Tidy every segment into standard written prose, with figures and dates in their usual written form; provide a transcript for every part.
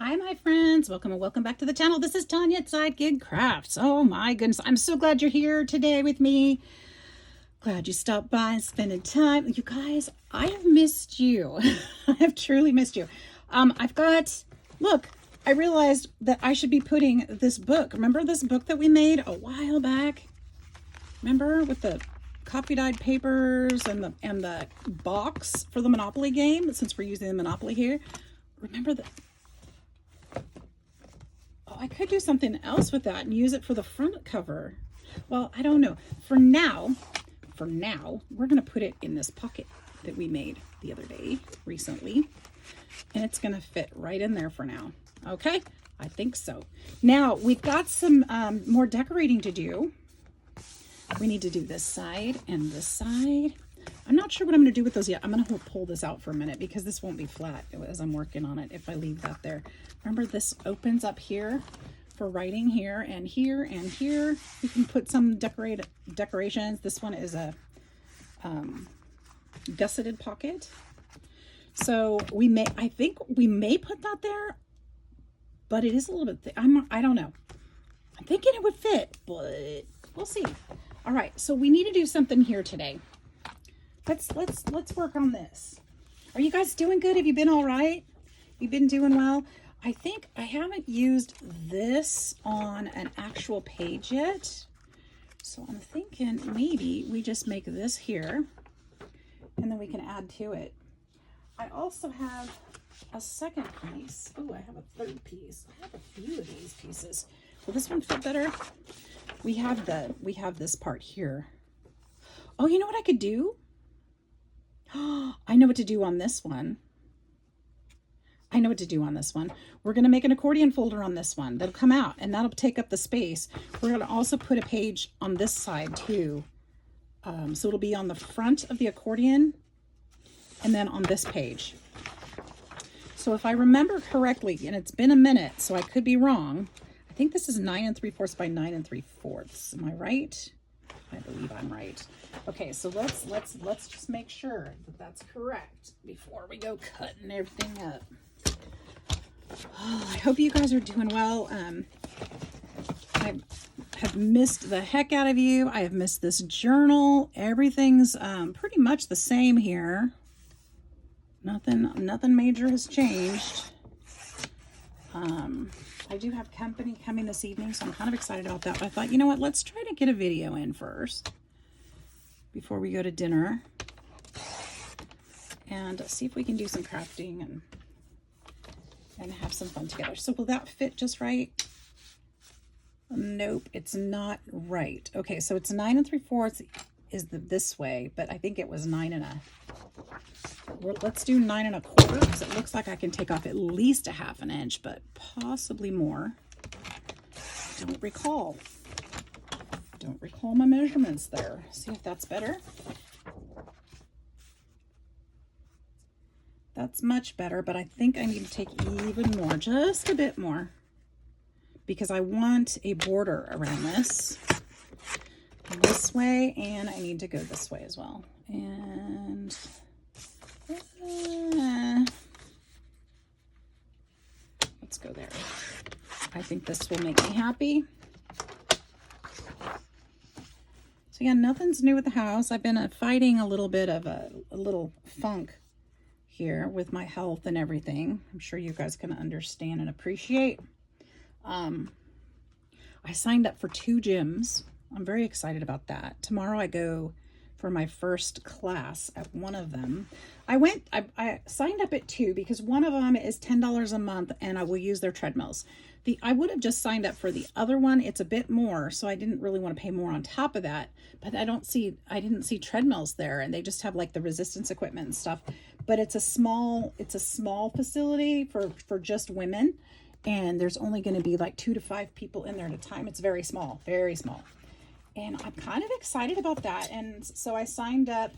Hi, my friends. Welcome and welcome back to the channel. This is Tanya at Sidegigcrafts. Oh my goodness. I'm so glad you're here today with me. Glad you stopped by and spending time. You guys, I have missed you. I have truly missed you. Look, I realized that I should be putting this book. Remember this book that we made a while back? Remember with the copy dyed papers and the box for the Monopoly game, since we're using the Monopoly here. Remember that? I could do something else with that and use it for the front cover. Well, I don't know. For now, we're going to put it in this pocket that we made the other day, recently. And it's going to fit right in there for now. Okay? I think so. Now, we've got some more decorating to do. We need to do this side and this side. I'm not sure what I'm going to do with those yet. I'm going to pull this out for a minute because this won't be flat as I'm working on it if I leave that there. Remember, this opens up here for writing here and here and here. You can put some decorations. This one is a gusseted pocket. So I think we may put that there, but it is a little bit I don't know. I'm thinking it would fit, but we'll see. All right, so we need to do something here today. Let's work on this. Are you guys doing good? Have you been all right? You've been doing well? I think I haven't used this on an actual page yet. So I'm thinking maybe we just make this here and then we can add to it. I also have a second piece. Oh, I have a third piece. I have a few of these pieces. Will this one fit better? We have this part here. Oh, you know what I could do? I know what to do on this one. We're going to make an accordion folder on this one. That'll come out and that'll take up the space. We're going to also put a page on this side too. So it'll be on the front of the accordion and then on this page. So if I remember correctly, and it's been a minute, so I could be wrong. I think this is 9 3/4 by 9 3/4. Am I right? I believe I'm right. Okay, so let's just make sure that that's correct before we go cutting everything up. Oh, I hope you guys are doing well. I have missed the heck out of you. I have missed this journal. Everything's pretty much the same here. Nothing major has changed. I do have company coming this evening, so I'm kind of excited about that. But I thought, you know what, let's try to get a video in first before we go to dinner and see if we can do some crafting and have some fun together. So will that fit just right? Nope, it's not right. Okay, so it's 9 3/4 is this way, but I think it was 9 let's do 9 1/4 because it looks like I can take off at least a ½ inch, but possibly more. Don't recall my measurements there. See if that's better. That's much better, but I think I need to take even more, just a bit more, because I want a border around this way, and I need to go this way as well. And let's go there. I think this will make me happy. So yeah, nothing's new with the house. I've been fighting a little bit of a little funk here with my health and everything. I'm sure you guys can understand and appreciate. I signed up for 2 gyms. I'm very excited about that. Tomorrow I go for my first class at one of them. I signed up at 2 because one of them is $10 a month and I will use their treadmills. I would have just signed up for the other one. It's a bit more, so I didn't really want to pay more on top of that, but I didn't see treadmills there, and they just have like the resistance equipment and stuff. But it's a small facility for just women, and there's only going to be like 2 to 5 people in there at a time. It's very small, very small. And I'm kind of excited about that. And so I signed up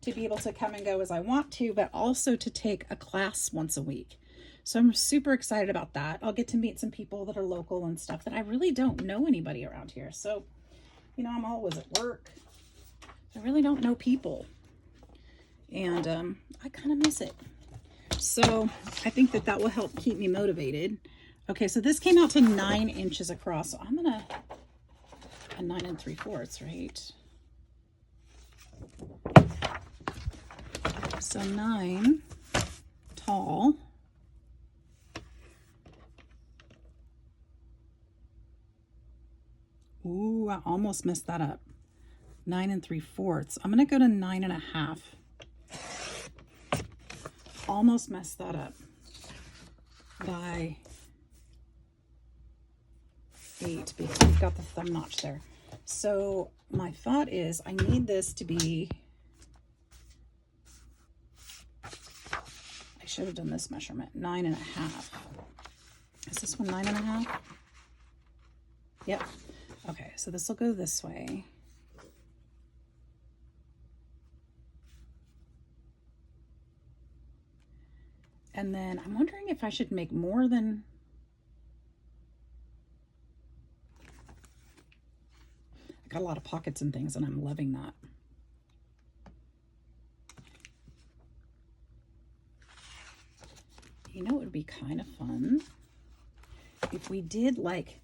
to be able to come and go as I want to, but also to take a class once a week. So I'm super excited about that. I'll get to meet some people that are local and stuff that I really don't know anybody around here. So, you know, I'm always at work. I really don't know people. And I kind of miss it. So I think that that will help keep me motivated. Okay, so this came out to 9 inches across. So I'm gonna, a 9 3/4, right? So 9 tall. Ooh, I almost messed that up. 9 3/4. I'm gonna go to 9 1/2. Almost messed that up by 8 because we've got the thumb notch there. So my thought is I need this to be, I should have done this measurement, 9 1/2. Is this one 9 1/2? Yep. Okay, so this will go this way. And then I'm wondering if I should make more than, I got a lot of pockets and things and I'm loving that. You know, it would be kind of fun if we did like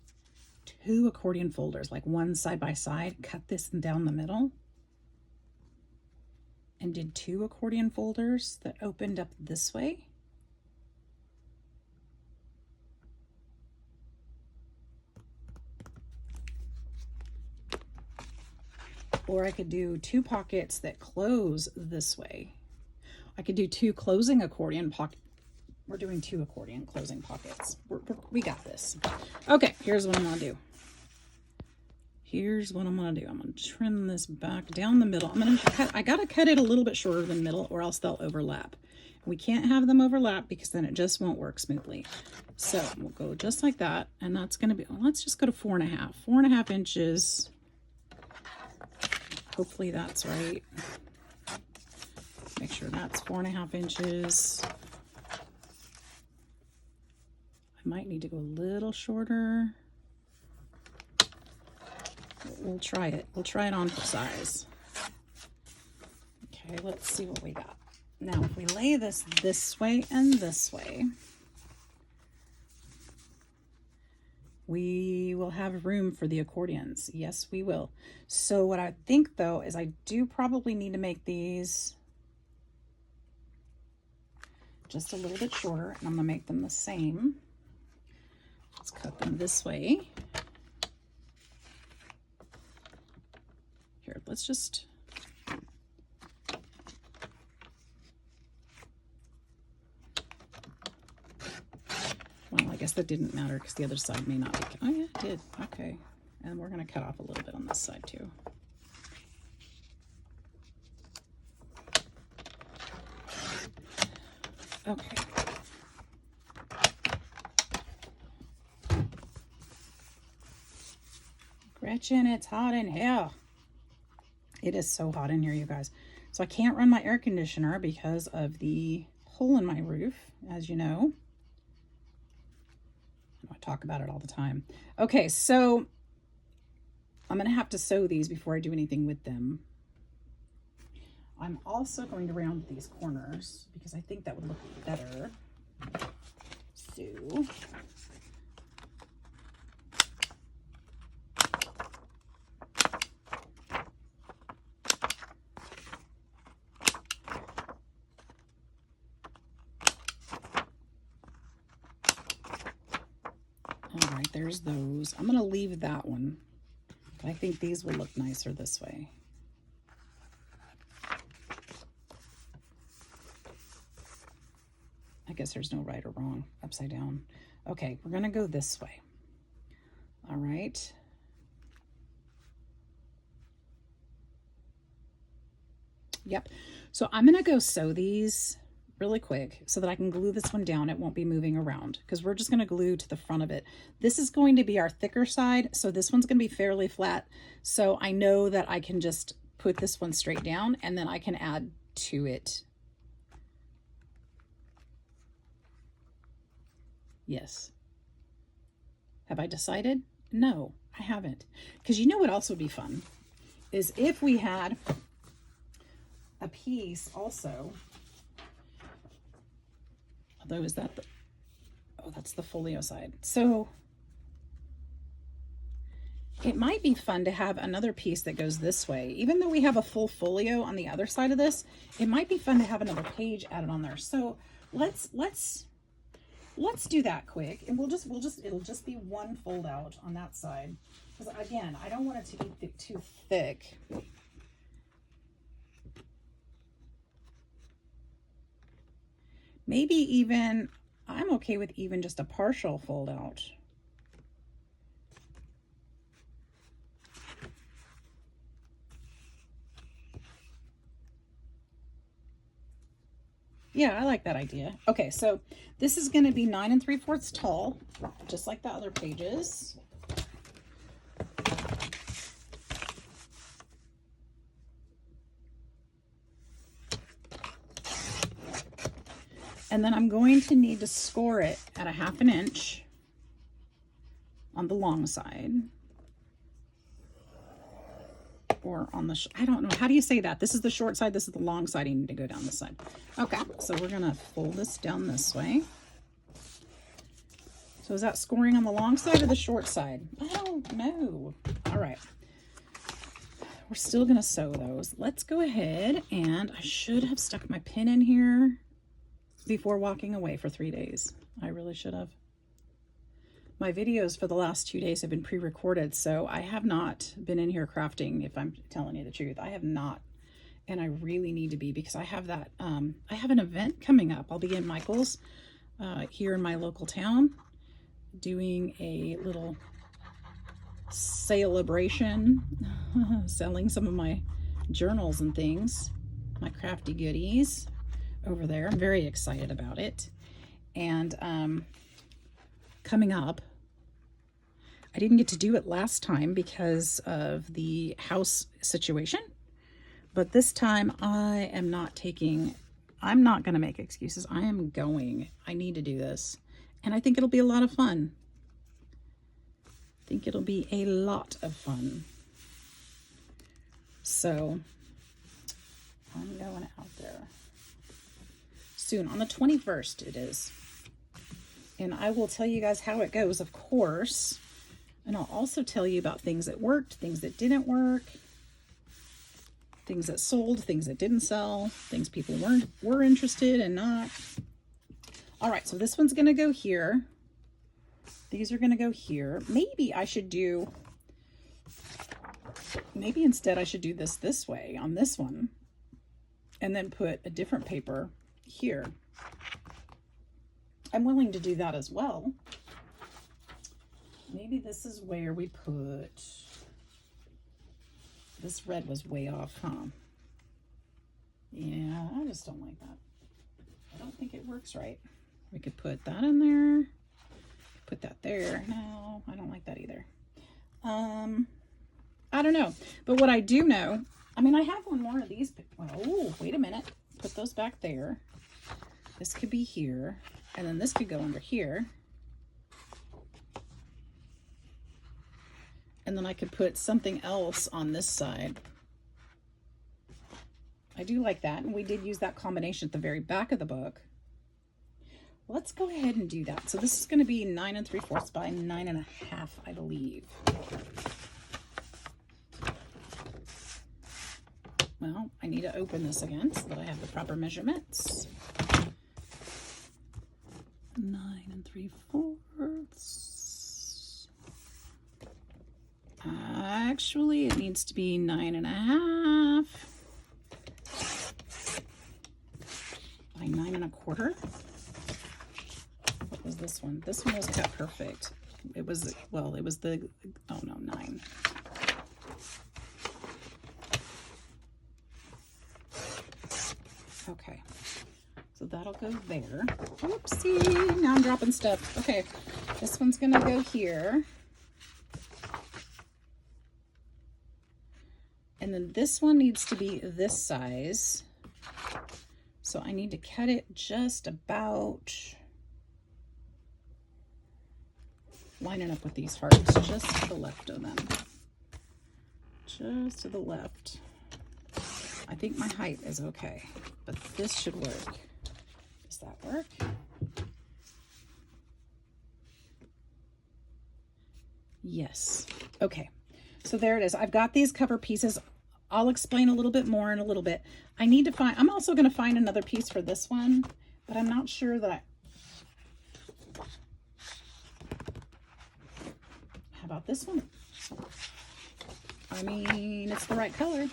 2 accordion folders, like one side by side, cut this down the middle and did 2 accordion folders that opened up this way. Or I could do 2 pockets that close this way. I could do 2 closing accordion pockets. We're doing 2 accordion closing pockets. We got this. Okay, here's what I'm gonna do. Here's what I'm gonna do. I'm gonna trim this back down the middle. I'm gonna cut, I gotta cut it a little bit shorter than middle or else they'll overlap. We can't have them overlap because then it just won't work smoothly. So we'll go just like that. And that's gonna be, well, let's just go to 4 1/2. 4 1/2 inches. Hopefully that's right. Make sure that's 4 1/2 inches. I might need to go a little shorter. We'll try it. We'll try it on for size. Okay, let's see what we got. Now, if we lay this way and this way, we will have room for the accordions. Yes, we will. So what I think though is I do probably need to make these just a little bit shorter, and I'm gonna make them the same. Let's cut them this way. Here, let's just, well, I guess that didn't matter because the other side may not be, oh yeah, it did, okay. And we're gonna cut off a little bit on this side too. Okay. Gretchen, it's hot in here. It is so hot in here, you guys. So I can't run my air conditioner because of the hole in my roof, as you know. I talk about it all the time. Okay, so I'm going to have to sew these before I do anything with them. I'm also going to round these corners because I think that would look better. So all right, there's those. I'm going to leave that one. I think these will look nicer this way. I guess there's no right or wrong. Upside down. Okay, we're going to go this way. All right. Yep. So I'm going to go sew these really quick so that I can glue this one down. It won't be moving around because we're just going to glue to the front of it. This is going to be our thicker side, so this one's going to be fairly flat. So I know that I can just put this one straight down and then I can add to it. Yes. Have I decided? No, I haven't. Because you know what else would be fun is if we had a piece also Although, is that the, oh, that's the folio side. So it might be fun to have another piece that goes this way. Even though we have a full folio on the other side of this, it might be fun to have another page added on there. So let's do that quick, and it'll just be one fold out on that side. Because again, I don't want it to be too thick. Maybe even, I'm okay with even just a partial fold out. Yeah, I like that idea. Okay, so this is going to be 9 3/4 tall, just like the other pages. And then I'm going to need to score it at 1/2 inch on the long side. Or on the, I don't know, how do you say that? This is the short side, this is the long side, you need to go down this side. Okay, so we're gonna fold this down this way. So is that scoring on the long side or the short side? I don't know. All right, we're still gonna sew those. Let's go ahead, and I should have stuck my pin in here before walking away for 3 days. I really should have. My videos for the last 2 days have been pre-recorded, so I have not been in here crafting, if I'm telling you the truth. I have not, and I really need to be, because I have that, I have an event coming up. I'll be in Michael's here in my local town doing a little celebration, selling some of my journals and things, my crafty goodies over there. I'm very excited about it. And coming up, I didn't get to do it last time because of the house situation, but this time I am not taking, I'm not going to make excuses. I am going. I need to do this, and I think it'll be a lot of fun. I think it'll be a lot of fun. So I'm going out there soon. On the 21st it is. And I will tell you guys how it goes, of course. And I'll also tell you about things that worked, things that didn't work, things that sold, things that didn't sell, things people were interested and not. All right, so this one's gonna go here. These are gonna go here. Maybe I should do, maybe instead I should do this way on this one, and then put a different paper here. I'm willing to do that as well. Maybe this is where we put, this red was way off, huh? Yeah, I just don't like that. I don't think it works right. We could put that in there, put that there. No, I don't like that either. I don't know. But what I do know, I mean, I have one more of these. Oh, wait a minute. Put those back there. This could be here. And then this could go under here. And then I could put something else on this side. I do like that. And we did use that combination at the very back of the book. Let's go ahead and do that. So this is going to be 9 3/4 by 9 1/2, I believe. Well, I need to open this again so that I have the proper measurements. 9 3/4. Actually, it needs to be 9 1/2 by 9 1/4. What was this one? This one was cut perfect. It was, well, it was the, oh no, 9. Okay, so that'll go there. Oopsie, now I'm dropping stuff. Okay, this one's gonna go here. And then this one needs to be this size. So I need to cut it just about, line it up with these hearts, just to the left of them. Just to the left. I think my height is okay, but this should work. Does that work? Yes. Okay. So there it is. I've got these cover pieces. I'll explain a little bit more in a little bit. I need to find, I'm also going to find another piece for this one, but I'm not sure that how about this one? I mean, it's the right color.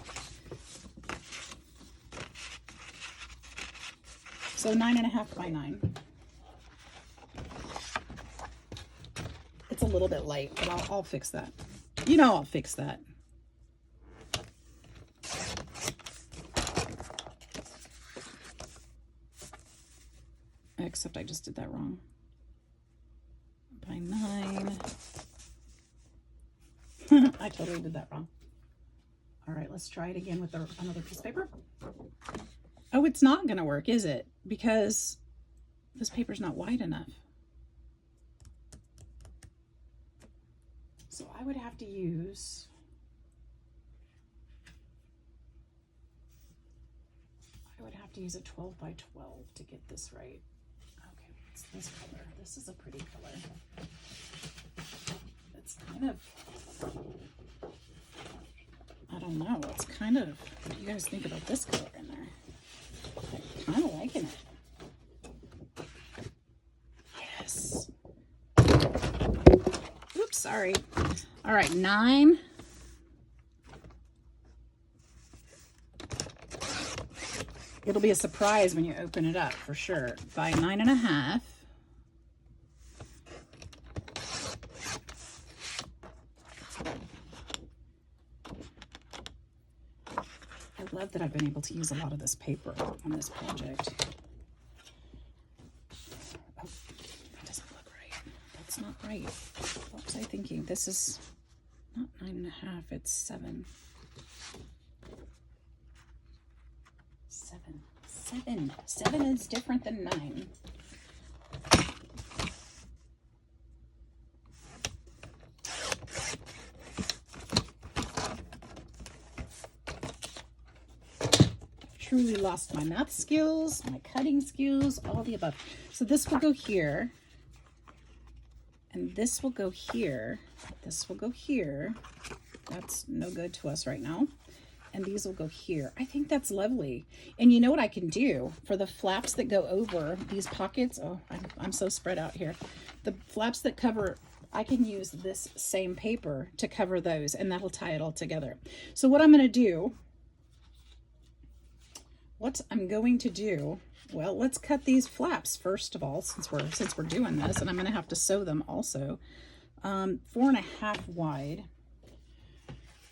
So 9.5 by 9. It's a little bit light, but I'll fix that. You know, I'll fix that. Except I just did that wrong. By 9. I totally did that wrong. All right, let's try it again with another piece of paper. Oh, it's not going to work, is it? Because this paper's not wide enough. So I would have to use, a 12 by 12 to get this right. Okay, what's this color? This is a pretty color. It's kind of, I don't know. It's kind of, what do you guys think about this color in there? I'm kind of liking it. Yes. Oops, sorry. All right, 9. It'll be a surprise when you open it up for sure. By 9.5. I love that I've been able to use a lot of this paper on this project. Oh, that doesn't look right. That's not right. What was I thinking? This is not 9.5, it's 7. 7 is different than 9. Truly lost my math skills, my cutting skills, all the above. So this will go here, and this will go here. This will go here. That's no good to us right now. And these will go here. I think that's lovely. And you know what I can do for the flaps that go over these pockets? Oh, I'm so spread out here. The flaps that cover, I can use this same paper to cover those, and that'll tie it all together. So what I'm going to do, well, let's cut these flaps first of all, since we're doing this, and I'm going to have to sew them also. 4.5 wide.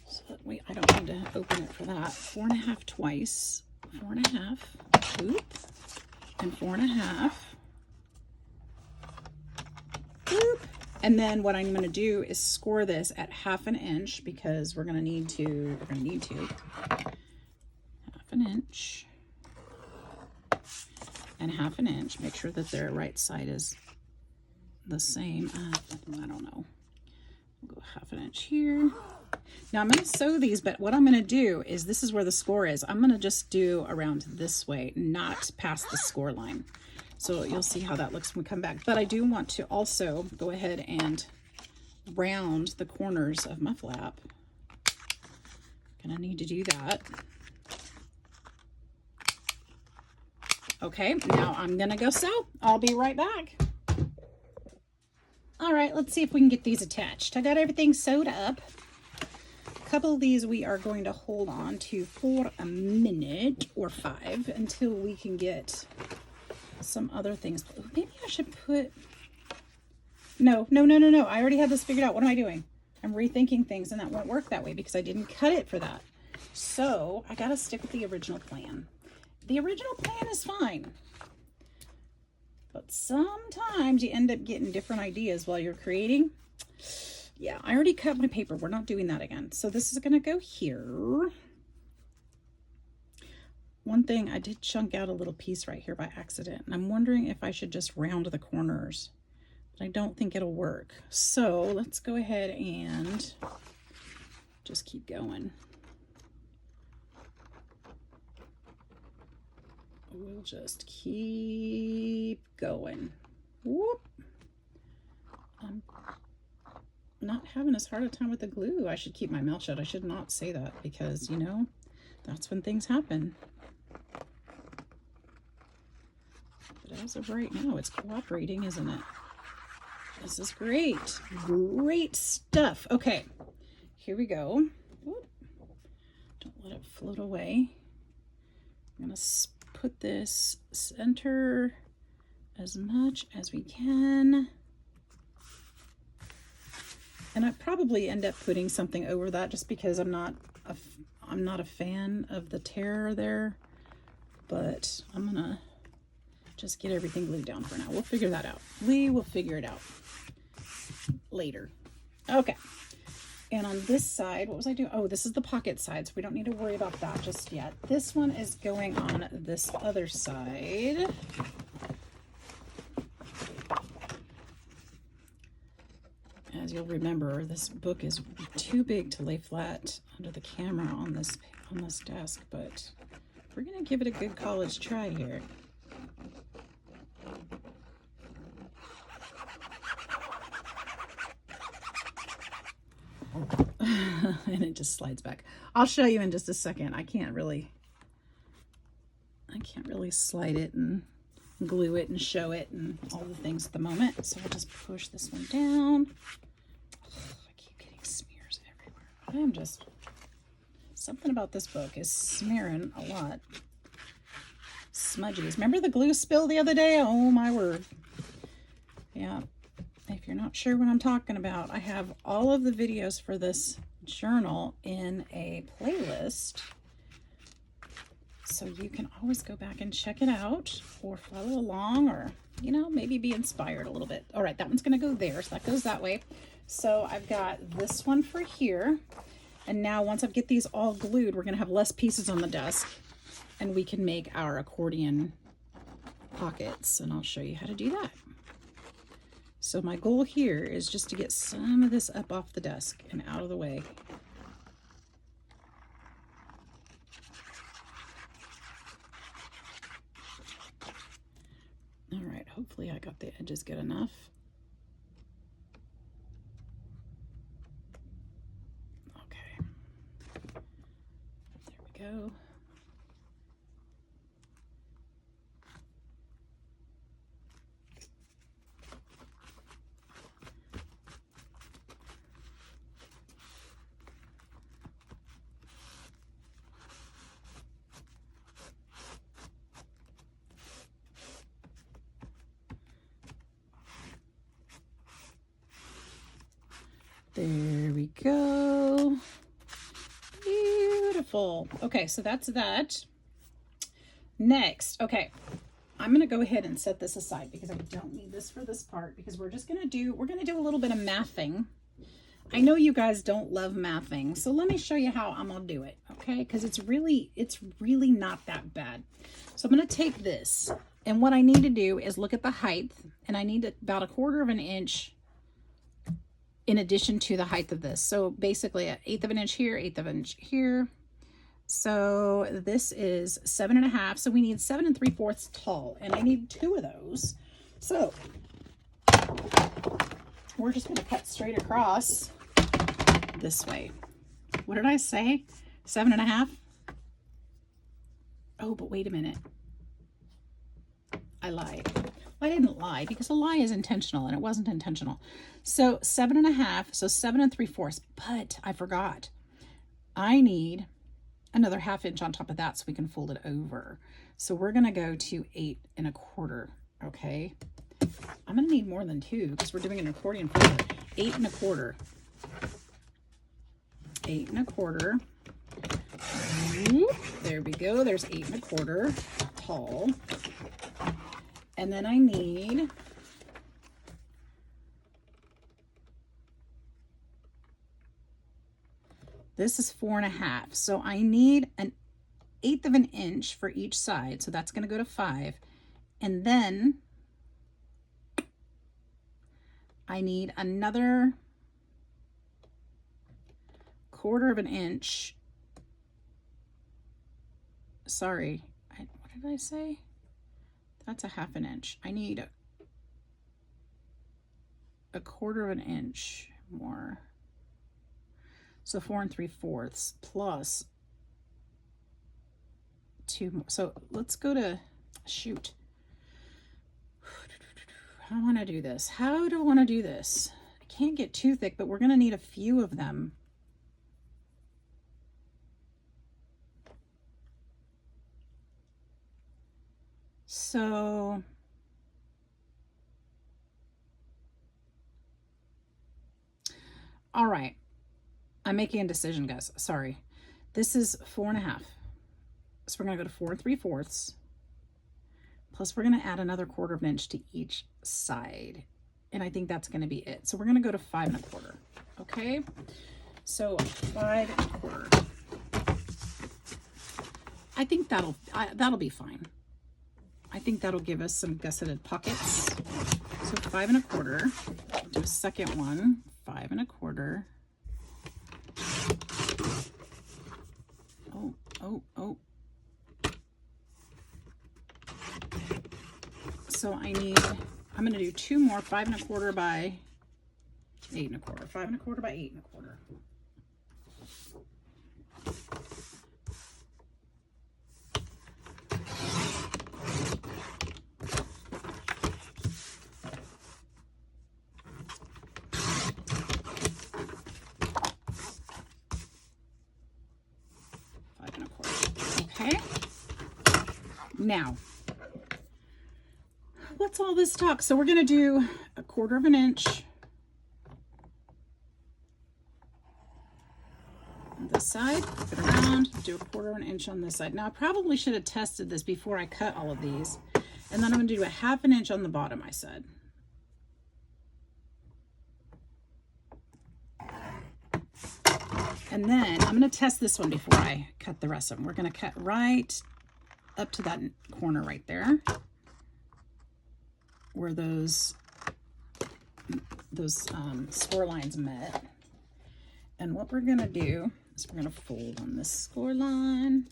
So wait, I don't need to open it for that. 4.5 twice. 4.5. Oop. And 4.5. Oop. And then what I'm going to do is score this at 1/2 inch because we're going to need to. 1/2 inch. And 1/2 inch. Make sure that their right side is the same. I don't know. We'll go 1/2 inch here. Now I'm going to sew these, but what I'm going to do is, this is where the score is. I'm going to just do around this way, not past the score line. So you'll see how that looks when we come back. But I do want to also go ahead and round the corners of my flap. Gonna need to do that. Okay, now I'm gonna go sew. I'll be right back. All right, let's see if we can get these attached. I got everything sewed up. A couple of these we are going to hold on to for a minute or 5 until we can get some other things. Maybe I should put, no. I already had this figured out. What am I doing? I'm rethinking things, and that won't work that way because I didn't cut it for that. So I got to stick with the original plan. The original plan is fine. But sometimes you end up getting different ideas while you're creating. Yeah, I already cut my paper. We're not doing that again. So this is going to go here. One thing, I did chunk out a little piece right here by accident. And I'm wondering if I should just round the corners. But I don't think it'll work. So let's go ahead and just keep going. We'll just keep going. Whoop. not having as hard a time with the glue. I should keep my mouth shut. I should not say that because, you know, that's when things happen. But as of right now, it's cooperating, isn't it? This is great. Great stuff. Okay, here we go. Oop. Don't let it float away. I'm going to put this center as much as we can. And I probably end up putting something over that just because I'm not a fan of the tear there. But I'm going to just get everything glued down for now. We'll figure that out. We will figure it out later. Okay. And on this side, what was I doing? Oh, this is the pocket side, so we don't need to worry about that just yet. This one is going on this other side. As you'll remember, this book is too big to lay flat under the camera on this desk, but we're going to give it a good college try here. And it just slides back. I'll show you in just a second. I can't really slide it and glue it and show it and all the things at the moment. So I'll just push this one down. I keep getting smears everywhere. I'm just, something about this book is smearing a lot. Smudgies. Remember the glue spill the other day? Oh my word. Yeah. If you're not sure what I'm talking about, I have all of the videos for this journal in a playlist. So you can always go back and check it out or follow along or, you know, maybe be inspired a little bit. All right, that one's going to go there. So that goes that way. So I've got this one for here. And now once I get these all glued, we're going to have less pieces on the desk and we can make our accordion pockets. And I'll show you how to do that. So my goal here is just to get some of this up off the desk and out of the way. All right, hopefully I got the edges good enough. Okay, there we go. There we go. Beautiful. Okay, so that's that. Next, okay, I'm going to go ahead and set this aside because I don't need this for this part because we're going to do a little bit of mathing. I know you guys don't love mathing, so let me show you how I'm going to do it, okay? Because it's really not that bad. So I'm going to take this, and what I need to do is look at the height, and I need about 1/4 of an inch in addition to the height of this. So basically 1/8 of an inch here, 1/8 of an inch here. So this is 7.5. So we need 7 3/4 tall, and I need 2 of those. So we're just going to cut straight across this way. What did I say? 7.5? Oh, but wait a minute. I lied. Well, I didn't lie because a lie is intentional and it wasn't intentional. So 7.5, so 7 3/4, but I forgot. I need another 1/2 inch on top of that so we can fold it over. So we're going to go to 8 1/4. Okay. I'm going to need more than 2 because we're doing an accordion folder. 8 1/4. 8 1/4. There we go. There's 8 1/4 tall. And then I need this is 4.5. So I need 1/8 of an inch for each side. So that's going to go to 5. And then I need another 1/4 of an inch. Sorry, what did I say? That's 1/2 an inch. I need a 1/4 of an inch more. So 4 3/4 plus 2 more. So let's go to, shoot. How do I want to do this? How do I want to do this? I can't get too thick, but we're going to need a few of them. So all right, I'm making a decision, guys. Sorry. This is 4 1/2. So we're going to go to 4 3/4. Plus we're going to add another 1/4 of an inch to each side. And I think that's going to be it. So we're going to go to 5 1/4. Okay. So 5 1/4. I think that'll be fine. I think that'll give us some gusseted pockets. So 5 1/4. Do a second one. 5 1/4. Oh. So I'm going to do 2 more, 5 1/4 by 8 1/4. 5 1/4 by 8 1/4. Okay. Now, what's all this talk? So we're going to do a 1/4 of an inch on this side, flip it around, do a 1/4 of an inch on this side. Now I probably should have tested this before I cut all of these. And then I'm going to do a 1/2 inch on the bottom, I said. And then I'm going to test this one before I cut the rest of them. We're going to cut right up to that corner right there, where those score lines met. And what we're going to do is we're going to fold on this score line.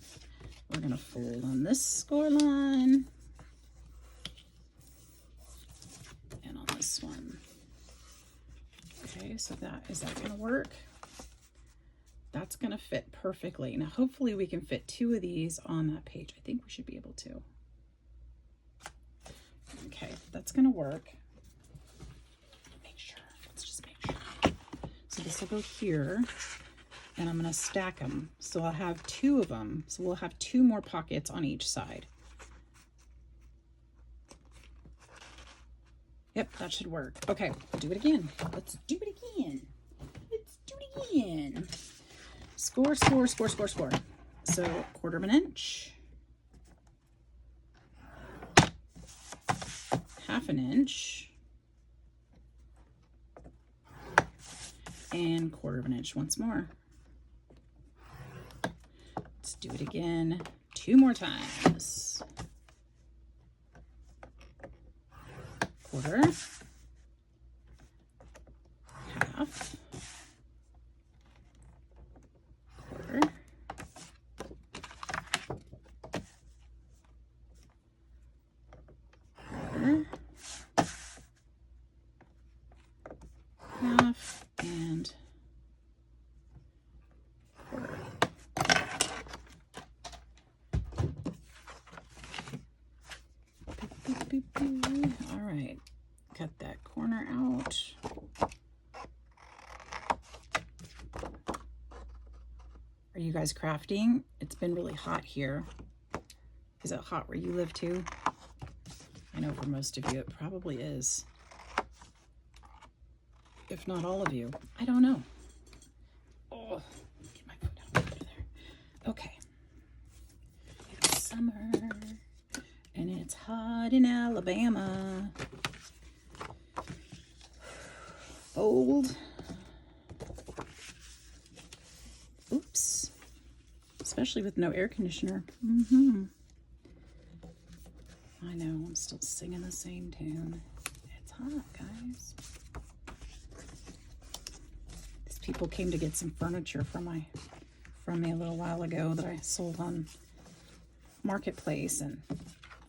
We're going to fold on this score line. And on this one. Okay, so is that going to work? That's going to fit perfectly. Now, hopefully we can fit 2 of these on that page. I think we should be able to. Okay, that's going to work. Make sure. Let's just make sure. So this will go here, and I'm going to stack them. So I'll have 2 of them. So we'll have 2 more pockets on each side. Yep, that should work. Okay, we'll do it again. Let's do it again. Let's do it again. Score. So 1/4 of an inch. 1/2 an inch. And 1/4 of an inch once more. Let's do it again 2 more times. 1/4. 1/2. 1/4. 1/4. 1/2 and 1/4. All right, cut that corner out. Are you guys crafting? It's been really hot here. Is it hot where you live too? I know for most of you it probably is. If not all of you. I don't know. Oh, get my foot out over there. Okay. It's summer and it's hot in Alabama. Fold. Oops. Especially with no air conditioner. I know, I'm still singing the same tune. It's hot, guys. These people came to get some furniture from me a little while ago that I sold on Marketplace, and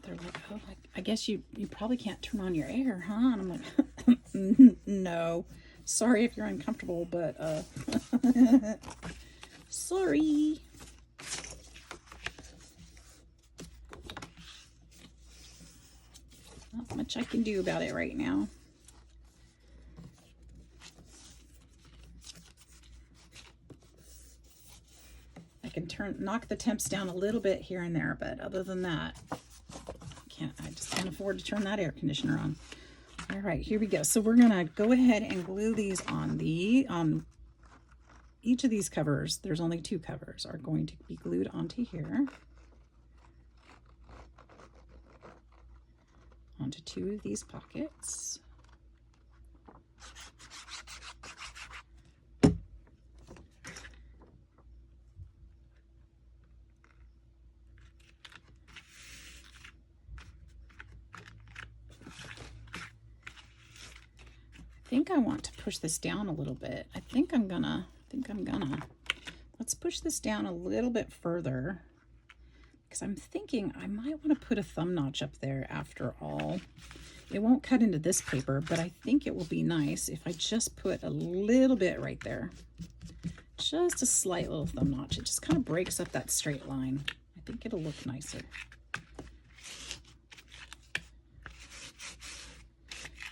they're like, oh, I guess you probably can't turn on your air, huh? And I'm like, no, Sorry if you're uncomfortable, but sorry. Not much I can do about it right now. I can knock the temps down a little bit here and there, but other than that, I just can't afford to turn that air conditioner on. All right, here we go. So we're gonna go ahead and glue these on each of these covers. There's only 2 covers are going to be glued onto here, onto 2 of these pockets. I think I want to push this down a little bit. I think I'm gonna. Let's push this down a little bit further, because I'm thinking I might want to put a thumb notch up there after all. It won't cut into this paper, but I think it will be nice if I just put a little bit right there. Just a slight little thumb notch. It just kind of breaks up that straight line. I think it'll look nicer.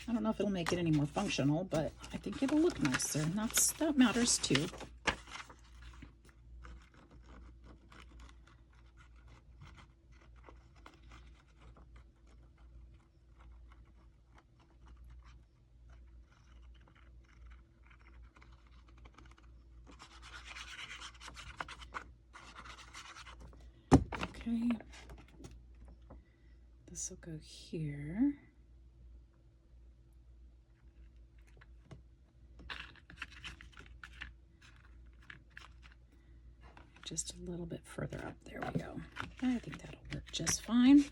I don't know if it'll make it any more functional, but I think it'll look nicer, and that matters too. Okay, this will go here. Just a little bit further up. There we go. I think that'll work just fine.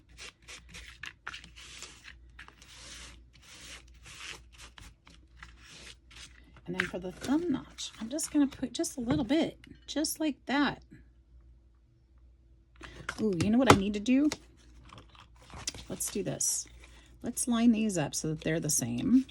And then for the thumb notch, I'm just going to put just a little bit, just like that. Ooh, you know what I need to do? Let's do this. Let's line these up so that they're the same.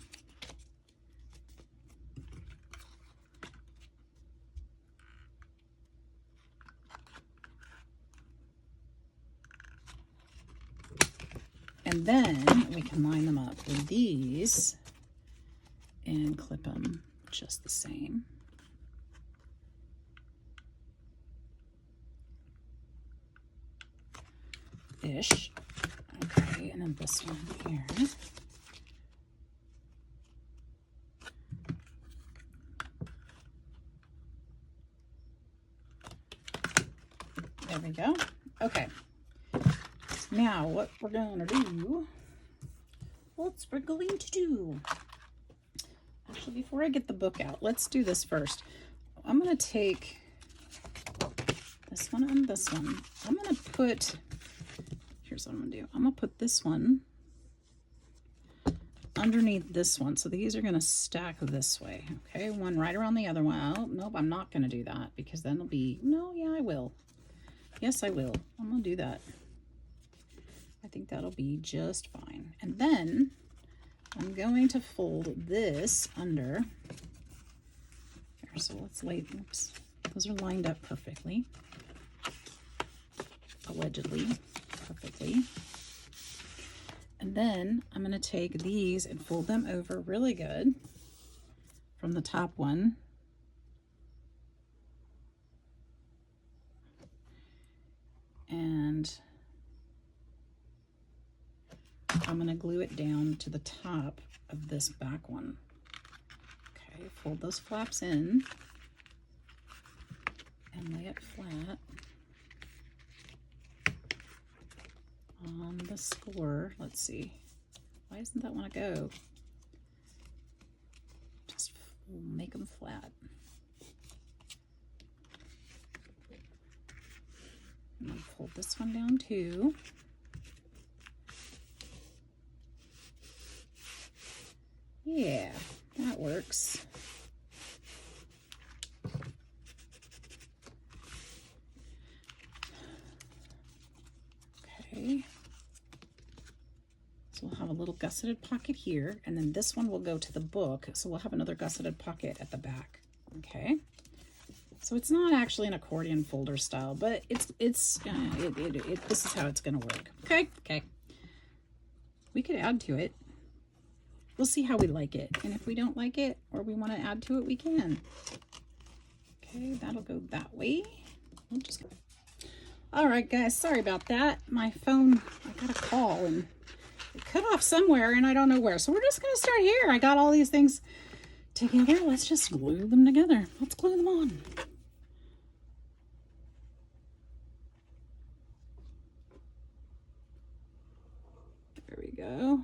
And then we can line them up with these and clip them just the same. Ish. Okay, and then this one here. There we go. Okay. Now what we're going to do, actually before I get the book out, let's do this first. I'm going to take this one and this one. I'm going to put, here's what I'm going to do. I'm going to put this one underneath this one. So these are going to stack this way. Okay, one right around the other one. Oh, nope, I'm not going to do that because then it'll be, no, yeah, I will. Yes, I will. I'm going to do that. I think that'll be just fine. And then I'm going to fold this under there. So let's lay, oops, those are lined up perfectly. Allegedly perfectly. And then I'm going to take these and fold them over really good from the top one. And I'm going to glue it down to the top of this back one. Okay, fold those flaps in and lay it flat on the score. Let's see. Why doesn't that want to go? Just make them flat. And then fold this one down too. Yeah, that works. Okay. So we'll have a little gusseted pocket here, and then this one will go to the book, so we'll have another gusseted pocket at the back. Okay, so it's not actually an accordion folder style, but this is how it's going to work. Okay. We could add to it. We'll see how we like it, and if we don't like it or we want to add to it, we can. Okay, that'll go that way. We'll just. All right, guys, sorry about that. My phone, I got a call and it cut off somewhere and I don't know where. So we're just going to start here. I got all these things together. Let's just glue them together. Let's glue them on. There we go.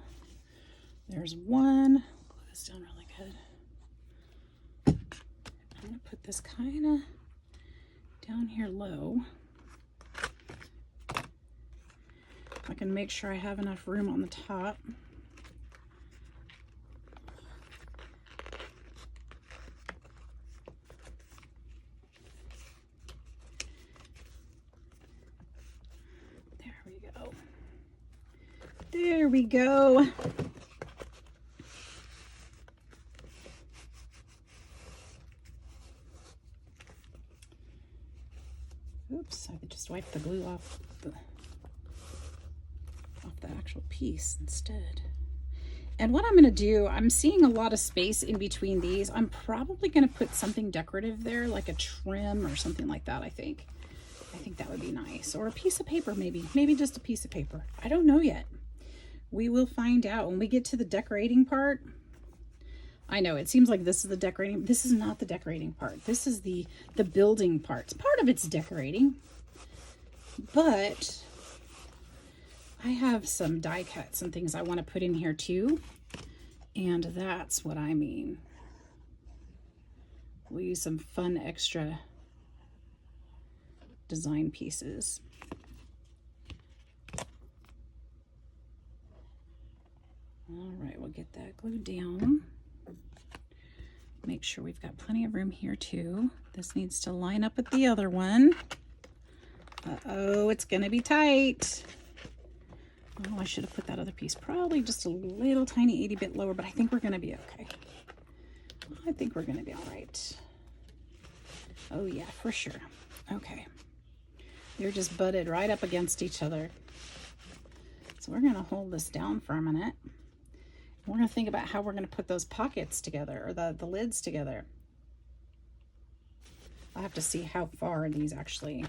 There's one. Glue this down really good. I'm going to put this kind of down here low. I can make sure I have enough room on the top. There we go. There we go. Oops, I just wiped the glue off the actual piece instead. And what I'm going to do, I'm seeing a lot of space in between these. I'm probably going to put something decorative there, like a trim or something like that. I think that would be nice, or a piece of paper, maybe just a piece of paper. I don't know yet. We will find out when we get to the decorating part. I know it seems like this is the decorating. This is not the decorating part. This is the building part. Part of it's decorating, but I have some die cuts and things I want to put in here too, and that's what I mean. We'll use some fun extra design pieces. All right, we'll get that glued down. Make sure we've got plenty of room here too. This needs to line up with the other one. Uh-oh, it's gonna be tight. Oh, I should have put that other piece probably just a little tiny 80 bit lower, but I think we're going to be okay. I think we're going to be all right. Oh yeah, for sure. Okay. They're just butted right up against each other. So we're going to hold this down for a minute. We're going to think about how we're going to put those pockets together, or the lids together. I'll have to see how far these actually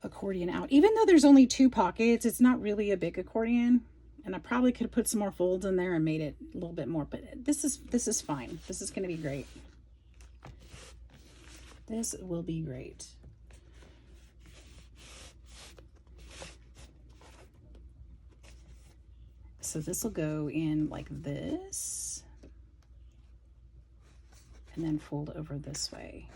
accordion out. Even though there's only 2 pockets, it's not really a big accordion, and I probably could have put some more folds in there and made it a little bit more, but this is fine. This is going to be great. This will be great. So this will go in like this and then fold over this way.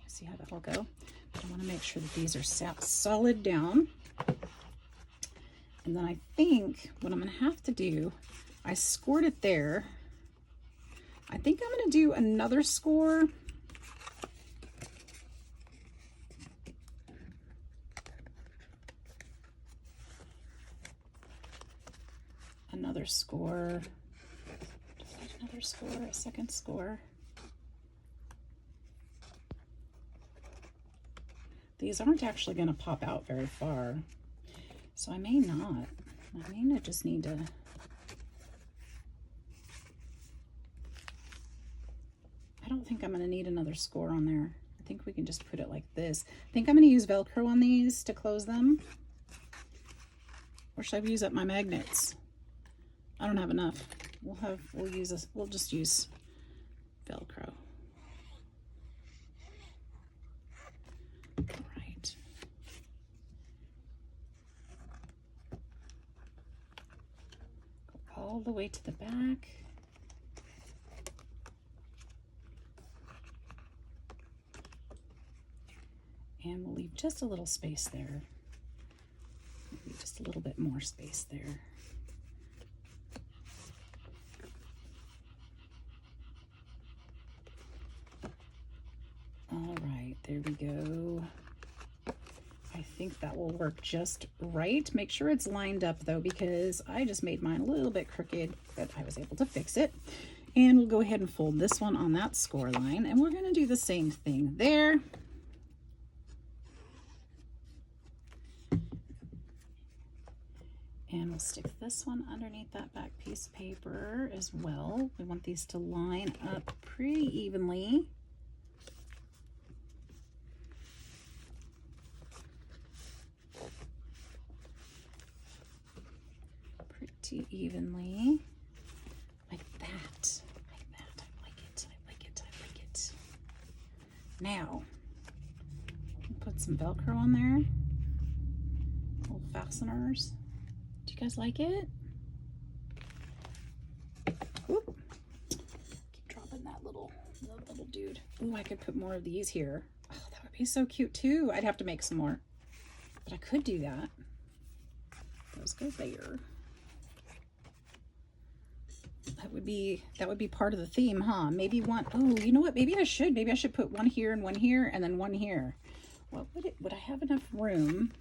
See how that will go? I want to make sure that these are solid down. And then I think what I'm going to have to do, I scored it there. I think I'm going to do another score. Another score. Another score, a second score. These aren't actually going to pop out very far, so I may not. I may just need to. I don't think I'm going to need another score on there. I think we can just put it like this. I think I'm going to use Velcro on these to close them. Or should I use up my magnets? I don't have enough. We'll just use Velcro. All the way to the back. And we'll leave just a little space there. Maybe just a little bit more space there. All right, there we go. I think that will work just right. Make sure it's lined up though, because I just made mine a little bit crooked, but I was able to fix it. And we'll go ahead and fold this one on that score line, and we're going to do the same thing there. And we'll stick this one underneath that back piece of paper as well. We want these to line up pretty evenly. Pretty evenly. Like that. Like that. I like it. I like it. I like it. Now, put some Velcro on there. Little fasteners. Do you guys like it? Oop. Keep dropping that little dude. Ooh, I could put more of these here. Oh, that would be so cute too. I'd have to make some more, but I could do that. Those go there. That would be part of the theme, huh? Maybe one. Oh, you know what? Maybe I should put one here and one here and then one here. What would I have enough room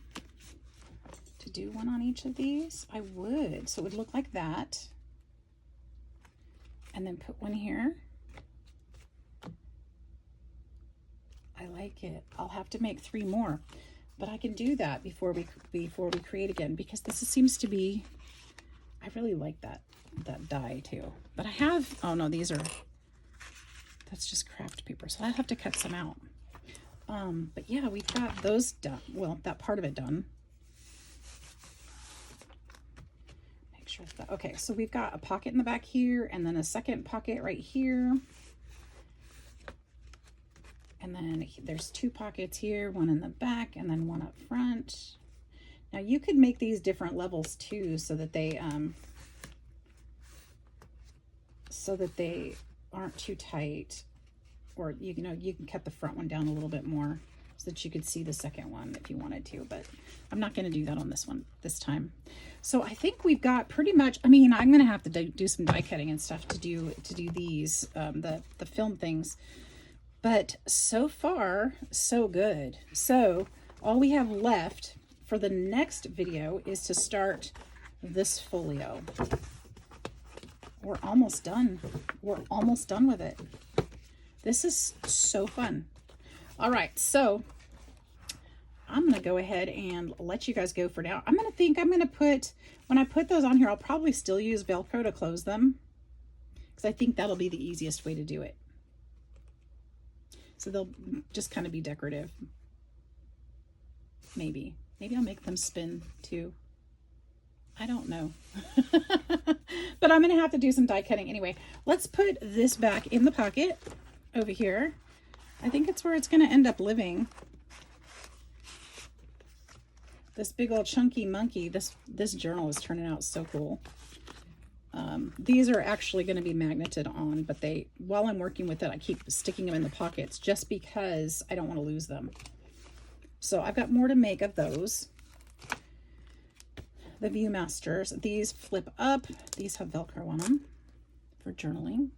to do one on each of these? I would. So it would look like that. And then put one here. I like it. I'll have to make 3 more, but I can do that before we create again, because this seems to be, I really like that die too. But I have, oh no, that's just craft paper, so I have to cut some out. But yeah, we've got those done. Well, that part of it done. Make sure that, okay, so we've got a pocket in the back here, and then a second pocket right here. And then there's 2 pockets here, one in the back and then one up front. Now you could make these different levels too, so that they aren't too tight, or you can cut the front one down a little bit more so that you could see the second one if you wanted to, but I'm not going to do that on this one this time. So I think we've got pretty much, I mean, I'm going to have to do some die cutting and stuff to do these the film things. But so far, so good. So all we have left for the next video is to start this folio. We're almost done. We're almost done with it. This is so fun. All right, so I'm going to go ahead and let you guys go for now. when I put those on here, I'll probably still use Velcro to close them, because I think that'll be the easiest way to do it. So they'll just kind of be decorative. Maybe I'll make them spin too. I don't know. But I'm going to have to do some die cutting anyway. Let's put this back in the pocket over here. I think it's where it's going to end up living. This big old chunky monkey. This journal is turning out so cool. These are actually going to be magneted on, but while I'm working with it, I keep sticking them in the pockets just because I don't want to lose them. So I've got more to make of those. The Viewmasters, these flip up. These have Velcro on them for journaling.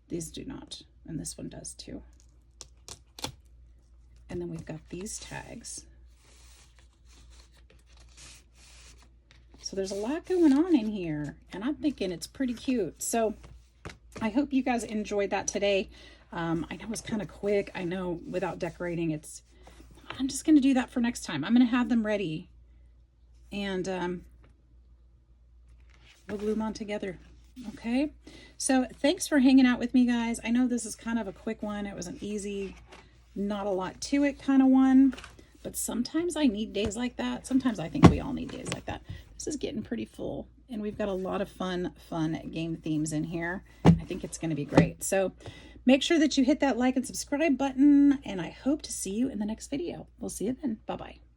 These do not, and this one does too. And then we've got these tags. So there's a lot going on in here, and I'm thinking it's pretty cute. So I hope you guys enjoyed that today. I know it was kind of quick. I know without decorating, I'm just going to do that for next time. I'm going to have them ready, and we'll glue them on together. Okay. So thanks for hanging out with me, guys. I know this is kind of a quick one. It was an easy, not a lot to it kind of one, but sometimes I need days like that. Sometimes I think we all need days like that. This is getting pretty full, and we've got a lot of fun game themes in here. I think it's going to be great. So make sure that you hit that like and subscribe button, and I hope to see you in the next video. We'll see you then. Bye-bye.